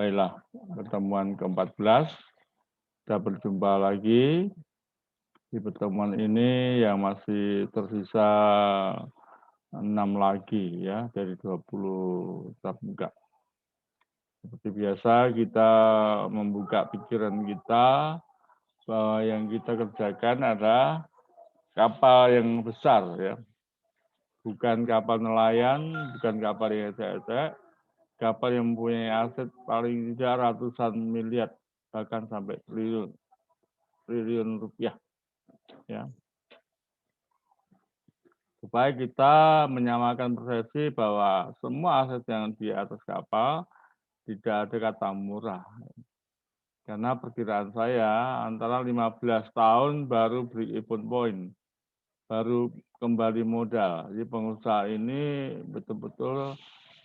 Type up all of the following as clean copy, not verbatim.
Baiklah, pertemuan ke-14. Kita berjumpa lagi di pertemuan ini yang masih tersisa 6 lagi ya dari 20 tatap muka. Seperti biasa kita membuka pikiran kita bahwa yang kita kerjakan adalah kapal yang besar ya. Bukan kapal nelayan, bukan kapal yang ecek-ecek, kapal yang mempunyai aset paling tidak ratusan miliar bahkan sampai triliun rupiah ya. Supaya kita menyamakan persepsi bahwa semua aset yang di atas kapal tidak ada kata murah. Karena perkiraan saya antara 15 tahun baru break-even point, baru kembali modal. Jadi pengusaha ini betul-betul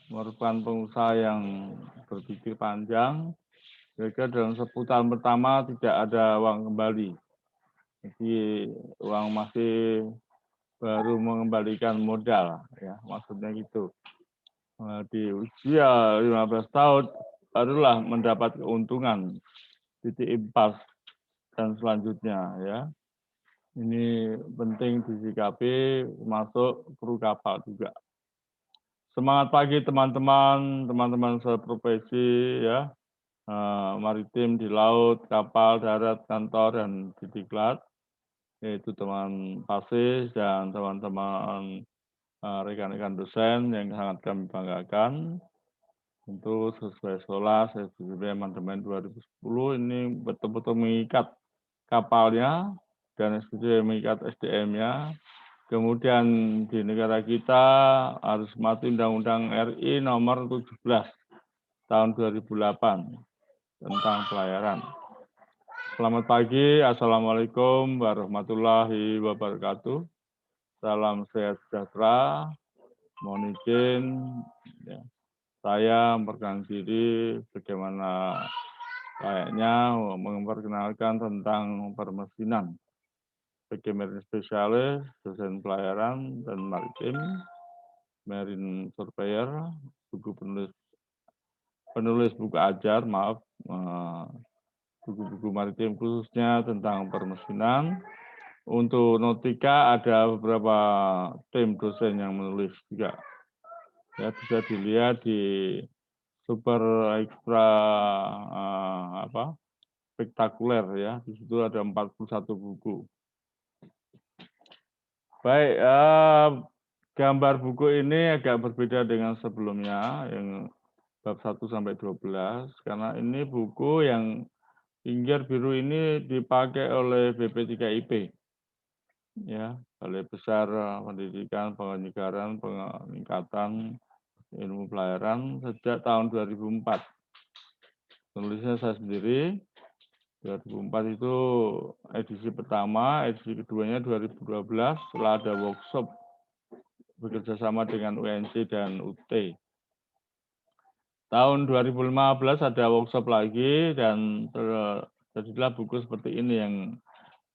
merupakan pengusaha yang berpikir panjang. Mereka dalam 10 tahun pertama tidak ada uang kembali. Jadi uang masih baru mengembalikan modal, ya maksudnya gitu. Di usia 15 tahun barulah mendapat keuntungan titik impas dan selanjutnya ya. Ini penting disikapi masuk kru kapal juga. Semangat pagi teman-teman seprofesi ya. Maritim di laut, kapal, darat, kantor, dan di diklat, yaitu teman PASIS dan teman-teman rekan-rekan dosen yang sangat kami banggakan. Tentu sesuai SOLAS, SBB Amandemen 2010 ini betul-betul mengikat kapalnya dan SBB mengikat SDM-nya. Kemudian di negara kita harus mati Undang-Undang RI nomor 17 tahun 2008 tentang pelayaran. Selamat pagi, Assalamualaikum warahmatullahi wabarakatuh. Salam sehat sejahtera. Mohon izin, ya, saya memperkenalkan diri bagaimana layaknya memperkenalkan tentang permesinan sebagai marine spesialis, dosen pelayaran dan maritim, marine surveyor, penulis buku ajar, buku-buku maritim khususnya tentang permesinan. Untuk Nautika ada beberapa tim dosen yang menulis juga. Ya, bisa dilihat di super ekstra spektakuler ya. Di situ ada 41 buku. Baik, gambar buku ini agak berbeda dengan sebelumnya yang bab 1 sampai 12 karena ini buku yang pinggir biru ini dipakai oleh BP3IP. Ya, Balai Besar Pendidikan, Pengajaran, Peningkatan Ilmu Pelayaran sejak tahun 2004. Penulisnya saya sendiri. 2004 itu edisi pertama, edisi keduanya 2012 setelah ada workshop bekerja sama dengan UNC dan UT. Tahun 2015 ada workshop lagi dan terjadilah buku seperti ini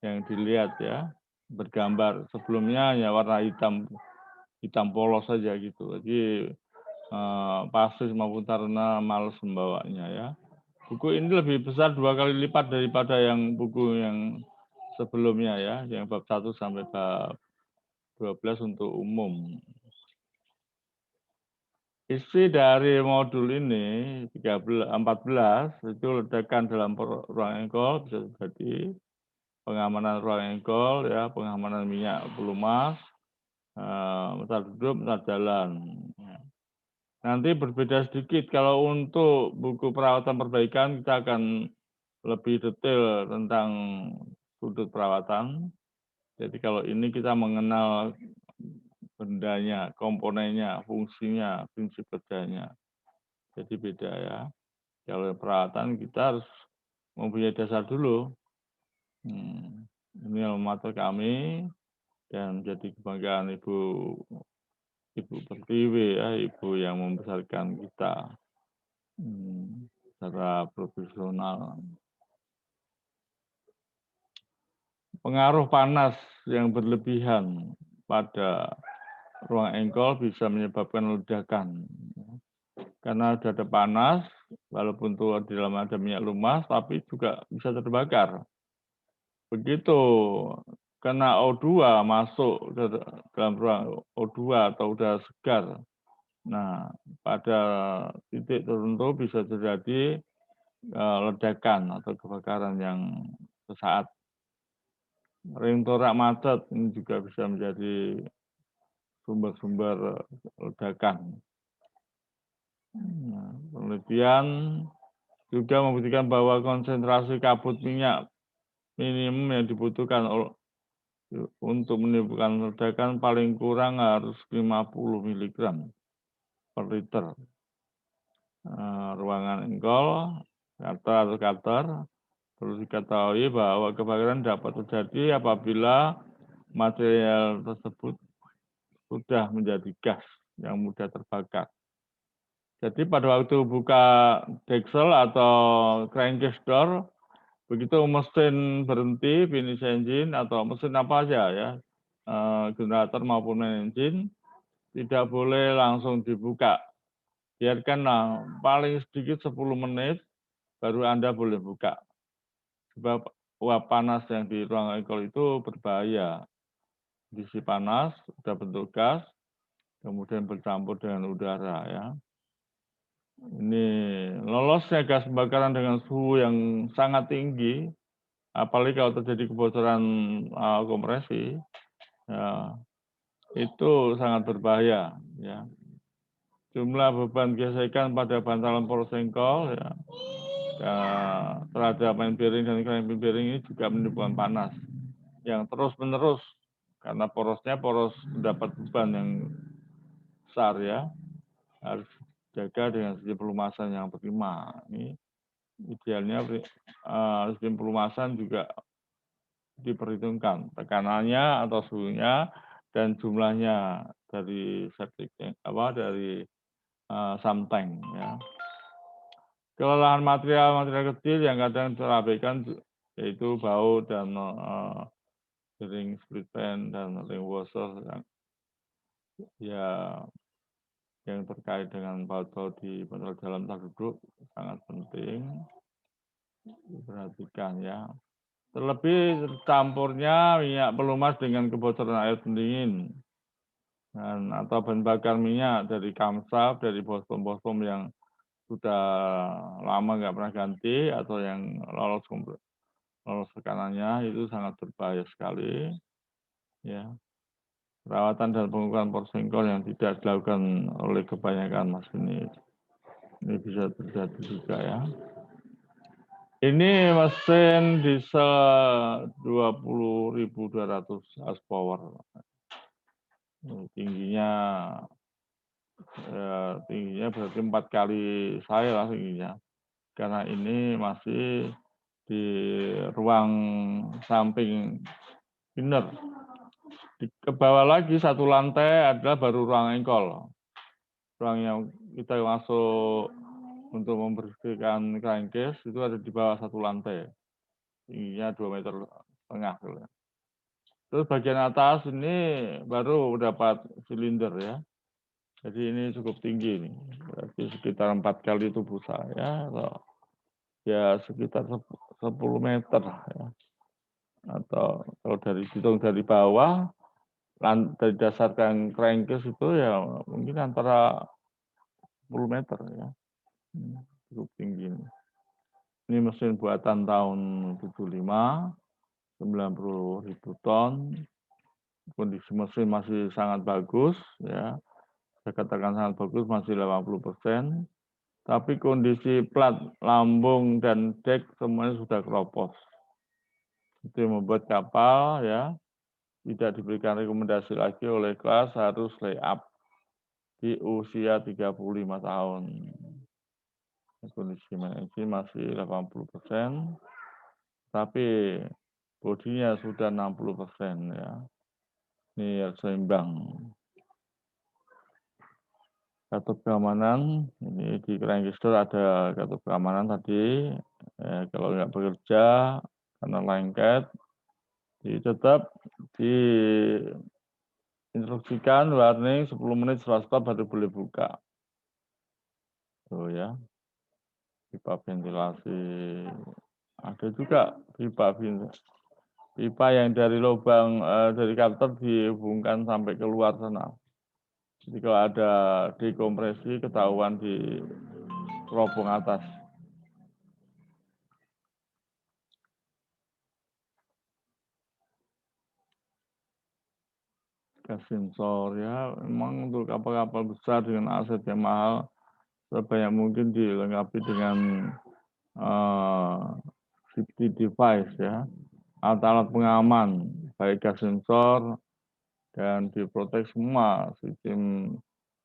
yang dilihat ya, bergambar. Sebelumnya hanya warna hitam polos saja gitu. Jadi PASIS maupun Taruna males membawanya ya. Buku ini lebih besar 2 kali lipat daripada yang buku yang sebelumnya ya, yang bab 1 sampai bab 12 untuk umum. Isi dari modul ini 14 itu ledakan dalam ruang engkol bisa terjadi, pengamanan ruang engkol ya, pengamanan minyak pelumas, metal duduk, metal jalan. Nanti berbeda sedikit kalau untuk buku perawatan perbaikan kita akan lebih detail tentang sudut perawatan. Jadi kalau ini kita mengenal bendanya, komponennya, fungsinya, prinsip kerjanya. Jadi beda ya. Kalau perawatan kita harus mempunyai dasar dulu. Ini alma mater kami dan menjadi kebanggaan Ibu Pertiwi ya, Ibu yang membesarkan kita secara profesional. Pengaruh panas yang berlebihan pada ruang engkol bisa menyebabkan ledakan. Karena sudah ada panas, walaupun itu di dalam ada minyak lumas, tapi juga bisa terbakar. Begitu kena O2 masuk ke dalam ruang O2 atau udara segar. Nah, pada titik tertentu bisa terjadi ledakan atau kebakaran yang sesaat. Ring torak macet ini juga bisa menjadi sumber-sumber ledakan. Nah, penelitian juga membuktikan bahwa konsentrasi kabut minyak minimum yang dibutuhkan untuk menimbulkan ledakan paling kurang harus 50 mg per liter. Ruangan engkol, kater, perlu diketahui bahwa kebakaran dapat terjadi apabila material tersebut sudah menjadi gas yang mudah terbakar. Jadi pada waktu buka deksel atau crankcase door, begitu mesin berhenti, finish engine atau mesin apa aja ya, generator maupun engine, tidak boleh langsung dibuka. Biarkanlah paling sedikit 10 menit, baru Anda boleh buka. Sebab uap panas yang di ruang engkol itu berbahaya. Kondisi panas, sudah bentuk gas, kemudian bercampur dengan udara ya. Ini lolosnya gas pembakaran dengan suhu yang sangat tinggi, apalagi kalau terjadi kebocoran kompresi, ya, itu sangat berbahaya. Ya. Jumlah beban gesekan pada bantalan poros engkol ya, terhadap main bearing dan crankpin bearing ini juga menimbulkan panas yang terus-menerus karena poros mendapat beban yang besar ya. Harus jaga dengan sistem pelumasan yang prima. Ini idealnya sistem pelumasan juga diperhitungkan tekanannya atau suhunya dan jumlahnya dari septic tank dari sump tank ya. Kelelahan material kecil yang kadang terabaikan yaitu baut dan ring split pan dan ring washer yang terkait dengan baut-baut di kontrol dalam tak duduk sangat penting diperhatikan ya. Terlebih campurnya minyak pelumas dengan kebocoran air pendingin atau bahan bakar minyak dari kamsap, dari bosom-bosom yang sudah lama nggak pernah ganti atau yang lolos tekanannya itu sangat berbahaya sekali. Ya, perawatan dan pengukuran porsengkol yang tidak dilakukan oleh kebanyakan masinis ini bisa terjadi juga ya. Ini mesin diesel 20.200 horsepower. Tingginya berarti 4 kali saya lah tingginya. Karena ini masih di ruang samping inner. Ke bawah lagi satu lantai adalah baru ruang engkol. Ruang yang kita masuk untuk membersihkan crankcase itu ada di bawah satu lantai. Tingginya 2,5 meter. Terus bagian atas ini baru dapat silinder ya. Jadi ini cukup tinggi nih. Berarti sekitar 4 kali tubuh saya. Ya sekitar 10 meter ya. Atau kalau dihitung dari bawah, dari dasar crankcase itu ya mungkin antara 10 meter ya. Cukup tinggi. Ini mesin buatan tahun 75, 90.000 ton. Kondisi mesin masih sangat bagus ya. Saya katakan sangat bagus, masih 80%. Tapi kondisi plat, lambung, dan dek semuanya sudah keropos. Itu yang membuat kapal ya tidak diberikan rekomendasi lagi oleh kelas harus layup di usia 35 tahun. Kondisi mesin masih 80%, tapi bodinya sudah 60% ya. Ini harus seimbang. Katup keamanan, ini di crankcase door ada katup keamanan tadi. Kalau nggak bekerja karena lengket, tetap diinstruksikan warning 10 menit setelah stop baru boleh buka. Tuh ya. pipa ventilasi. Ada juga pipa yang dari lubang dari kapter dihubungkan sampai keluar sana. Jadi kalau ada dekompresi ketahuan di terobong atas. Gas sensor ya, memang untuk kapal-kapal besar dengan aset yang mahal sebanyak mungkin dilengkapi dengan safety device ya, alat-alat pengaman, baik gas sensor dan diprotek semua, sistem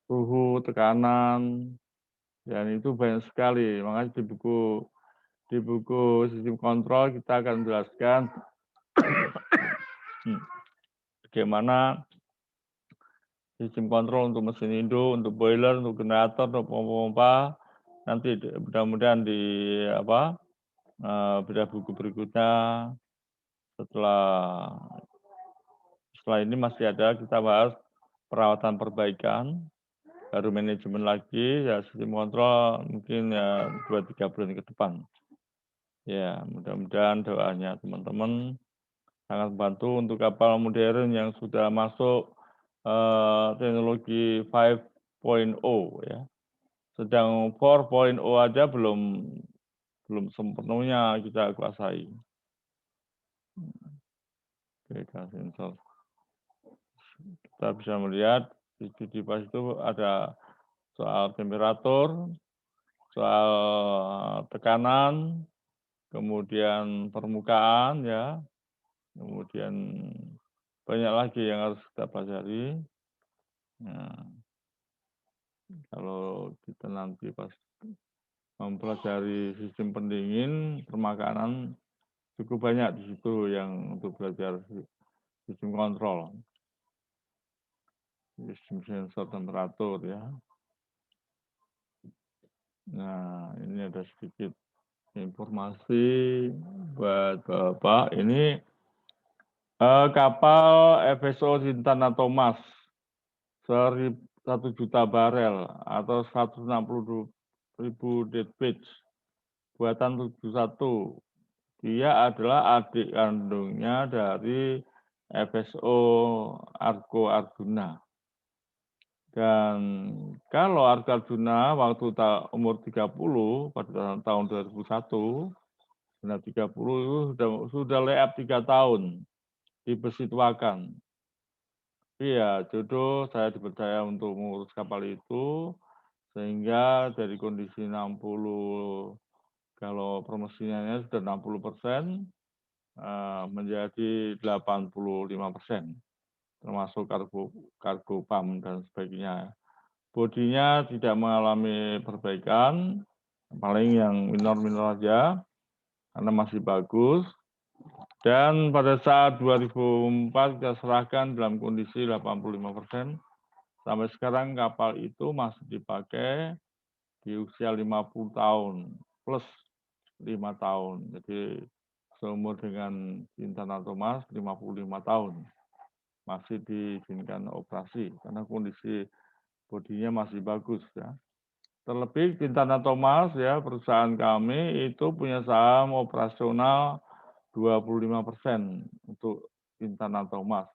suhu, tekanan, dan itu banyak sekali. Makanya di buku sistem kontrol kita akan menjelaskan bagaimana sistem kontrol untuk mesin induk, untuk boiler, untuk generator, untuk pompa-pompa. Nanti mudah-mudahan di bedah buku berikutnya setelah ini masih ada kita bahas perawatan perbaikan, baru manajemen lagi, ya sistem kontrol mungkin ya 2-3 bulan ke depan. Ya, mudah-mudahan doanya teman-teman sangat membantu untuk kapal modern yang sudah masuk teknologi 5.0 ya. Sedang 4.0 aja belum sepenuhnya kita kuasai. Gas sensor. Kita bisa melihat di device itu ada soal temperatur, soal tekanan, kemudian permukaan ya, kemudian banyak lagi yang harus kita pelajari. Nah, kalau kita nanti pas mempelajari sistem pendingin, permakanan cukup banyak di situ yang untuk belajar sistem kontrol, sistem sensor temperatur ya. Nah, ini ada sedikit informasi buat Bapak. Ini kapal FSO Sintana Thomas 1 juta barel atau 160.000 deadweight buatan 71. Dia adalah adik kandungnya dari FSO Argo Arjuna. Dan kalau Argo Arjuna waktu umur 30 pada tahun 2001, benar 30 itu sudah layup 3 tahun di Besituakan. Iya, jodoh saya dipercaya untuk mengurus kapal itu, sehingga dari kondisi 60, kalau permesinannya sudah 60%, menjadi 85%, termasuk kargo pam dan sebagainya. Bodinya tidak mengalami perbaikan, paling yang minor-minor aja, karena masih bagus. Dan pada saat 2004 kita serahkan dalam kondisi 85%. Sampai sekarang kapal itu masih dipakai di usia 50 tahun plus 5 tahun. Jadi seumur dengan Sintana Thomas 55 tahun. Masih diizinkan operasi karena kondisi bodinya masih bagus ya. Terlebih Sintana Thomas ya, perusahaan kami itu punya saham operasional 25% untuk Sintana Thomas.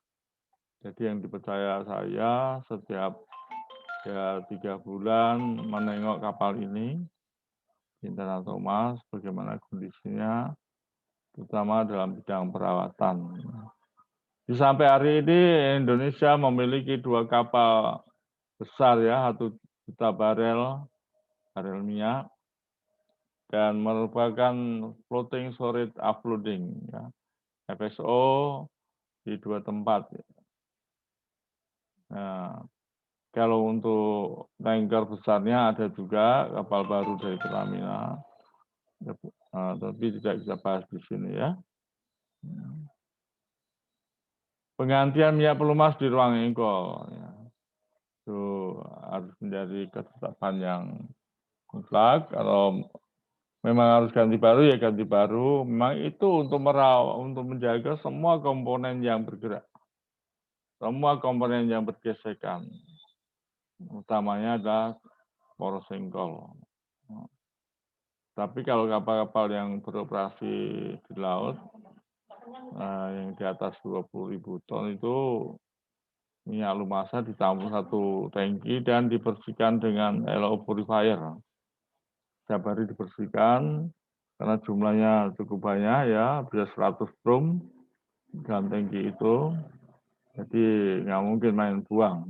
Jadi yang dipercaya saya setiap 3 bulan menengok kapal ini, Sintana Thomas, bagaimana kondisinya, terutama dalam bidang perawatan. Di sampai hari ini Indonesia memiliki 2 kapal besar ya, 1 juta barel minyak, dan merupakan floating storage offloading ya, FSO di 2 tempat. Nah, kalau untuk tanker besarnya ada juga kapal baru dari Pertamina, tapi tidak kita bahas di sini ya. Penggantian minyak pelumas di ruang engkol, ya. Itu harus menjadi ketetapan yang mutlak. Kalau memang harus ganti baru ya ganti baru. Memang itu untuk untuk menjaga semua komponen yang bergerak, semua komponen yang bergesekan. Utamanya adalah poros engkol. Tapi kalau kapal-kapal yang beroperasi di laut, yang di atas 20.000 ton itu minyak lumasa ditampung satu tangki dan dibersihkan dengan LO purifier. Setiap hari dibersihkan karena jumlahnya cukup banyak ya, bisa 100 drum dalam tangki itu. Jadi nggak mungkin main buang.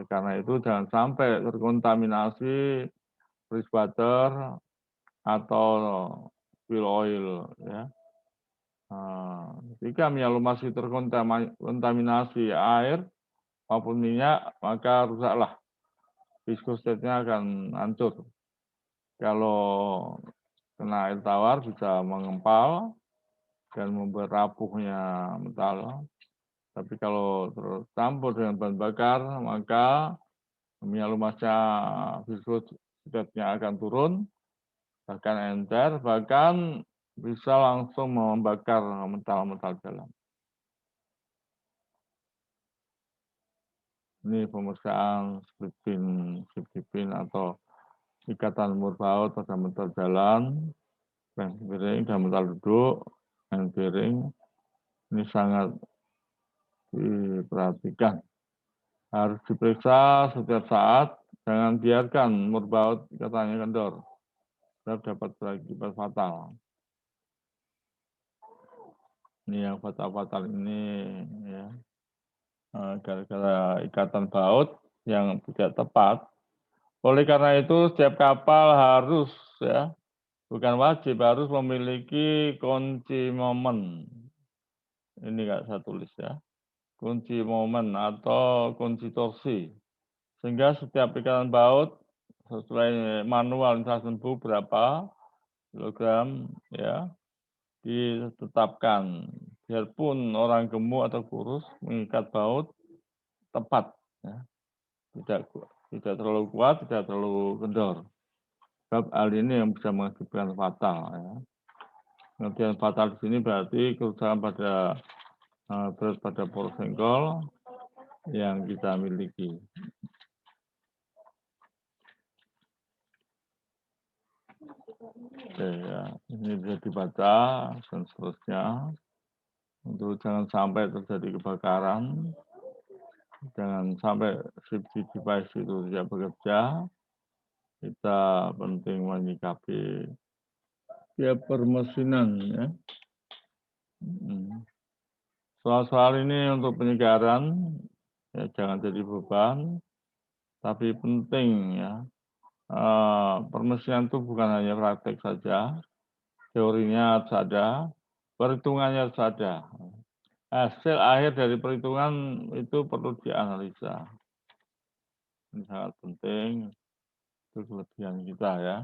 Karena itu jangan sampai terkontaminasi fresh water atau fuel oil ya. Jika minyak lumas terkontaminasi air maupun minyak, maka rusaklah. Viskositasnya akan hancur. Kalau kena air tawar bisa mengempal dan membuat rapuhnya metal. Tapi kalau tercampur dengan bahan bakar, maka minyak lumasnya viskositasnya akan turun, bahkan encer, bahkan bisa langsung membakar metal-metal dalam. Ini pemeriksaan split atau ikatan mur baut pada metal jalan, rem piring dan metal duduk, rem piring. Ini sangat diperhatikan. Harus diperiksa setiap saat, jangan biarkan mur baut ikatannya kendor. Dapat berakibat fatal. Ini yang fatal-fatal ini ya, gara-gara ikatan baut yang tidak tepat. Oleh karena itu setiap kapal harus ya, bukan wajib, harus memiliki kunci momen. Ini nggak saya tulis ya. Kunci momen atau kunci torsi. Sehingga setiap ikatan baut sesuai manual infrastruktur berapa kilogram ya ditetapkan. Biarpun orang gemuk atau kurus mengikat baut tepat ya. Tidak terlalu kuat, tidak terlalu kendor. Sebab hal ini yang bisa mengakibatkan fatal ya. Pengertian fatal di sini berarti kerusakan pada berat pada poros sengkol yang kita miliki. Oke ya, ini bisa dibaca dan seterusnya. Untuk jangan sampai terjadi kebakaran, jangan sampai safety device itu tidak bekerja. Kita penting menyikapi ya permesinan ya. Soal-soal ini untuk penyegaran ya jangan jadi beban, tapi penting ya. Permesinan itu bukan hanya praktek saja, teorinya harus ada, perhitungannya harus ada. Hasil akhir dari perhitungan itu perlu dianalisa. Ini sangat penting, itu kelebihan kita ya.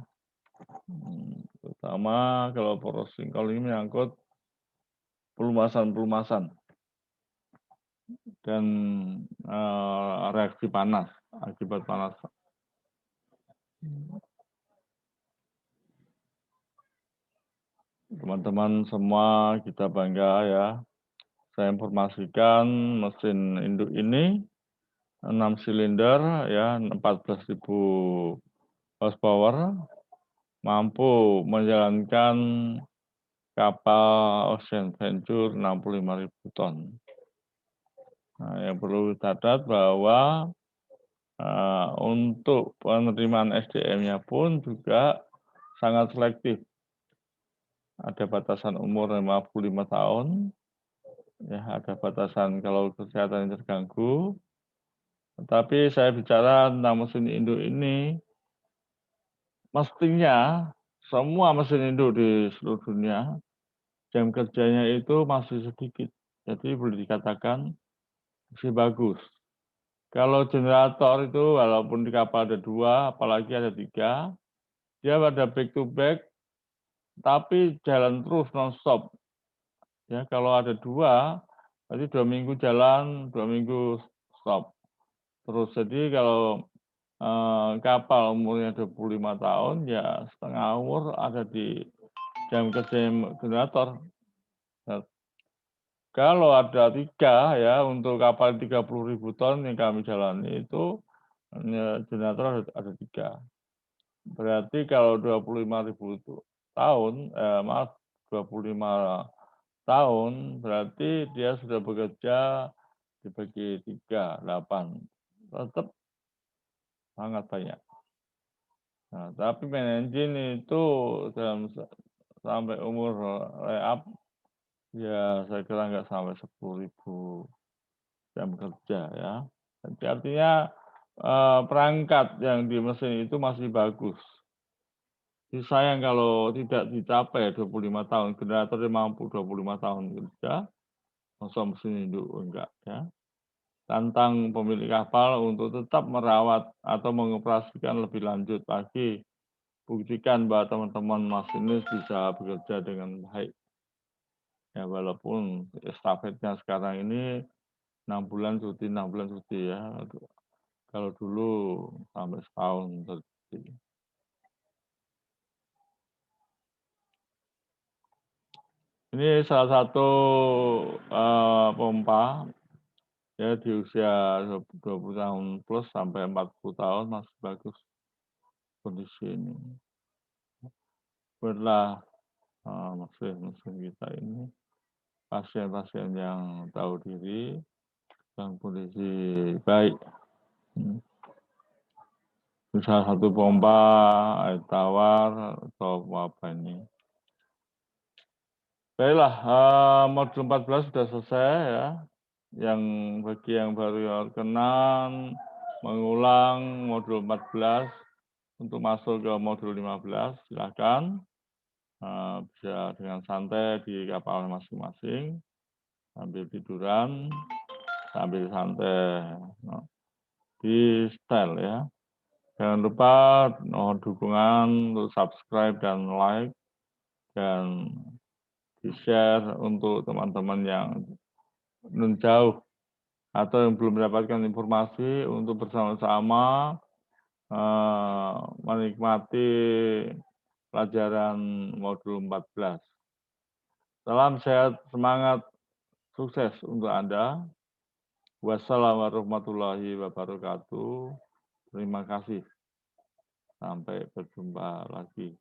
Terutama kalau poros singkol ini menyangkut pelumasan-pelumasan dan reaksi panas akibat panas. Teman-teman semua kita bangga ya. Saya informasikan mesin induk ini 6 silinder ya 14.000 horsepower mampu menjalankan kapal Ocean Venture 65.000 ton. Nah, yang perlu dicatat bahwa untuk penerimaan SDM-nya pun juga sangat selektif. Ada batasan umur 55 tahun, ya ada batasan kalau kesehatan terganggu. Tapi saya bicara tentang mesin induk ini, mestinya semua mesin induk di seluruh dunia, jam kerjanya itu masih sedikit. Jadi boleh dikatakan masih bagus. Kalau generator itu walaupun di kapal ada 2, apalagi ada 3, dia pada back to back, tapi jalan terus non-stop. Ya, kalau ada 2, berarti 2 minggu jalan, 2 minggu stop. Terus jadi kalau kapal umurnya 25 tahun, ya setengah umur ada di jam kerja generator. Nah, kalau ada 3 ya untuk kapal 30.000 ton yang kami jalani itu generator ada 3. Berarti kalau 25.000 tahun, maaf 25 tahun, berarti dia sudah bekerja dibagi 3, 8. Tetap sangat banyak. Nah, tapi manajer itu dalam sampai umur re-up, ya saya kira nggak sampai 10.000 jam kerja ya. Jadi artinya, perangkat yang di mesin itu masih bagus. Jadi sayang kalau tidak dicapai 25 tahun, generatornya mampu 25 tahun kerja, masa mesin induk enggak ya. Tantang pemilik kapal untuk tetap merawat atau mengoperasikan lebih lanjut lagi. Buktikan bahwa teman-teman masinis bisa bekerja dengan baik. Ya walaupun estafetnya sekarang ini 6 bulan cuti 6 bulan cuti ya. Kalau dulu sampai setahun cuti. Ini salah satu, pompa ya di usia 20 tahun plus sampai 40 tahun masih bagus kondisi ini. Biarlah, mesin-mesin kita ini pasien-pasien yang tahu diri dalam kondisi baik. Ini salah satu pompa air tawar atau apa ini. Baiklah, modul 14 sudah selesai ya. Yang bagi yang baru berkenan mengulang modul 14 untuk masuk ke modul 15, silakan. Bisa dengan santai di kapal masing-masing, sambil tiduran, sambil santai di setel ya. Jangan lupa mohon dukungan untuk subscribe dan like, dan di-share untuk teman-teman yang jauh atau yang belum mendapatkan informasi untuk bersama-sama menikmati pelajaran modul 14. Salam sehat, semangat, sukses untuk Anda. Wassalamualaikum warahmatullahi wabarakatuh. Terima kasih. Sampai berjumpa lagi.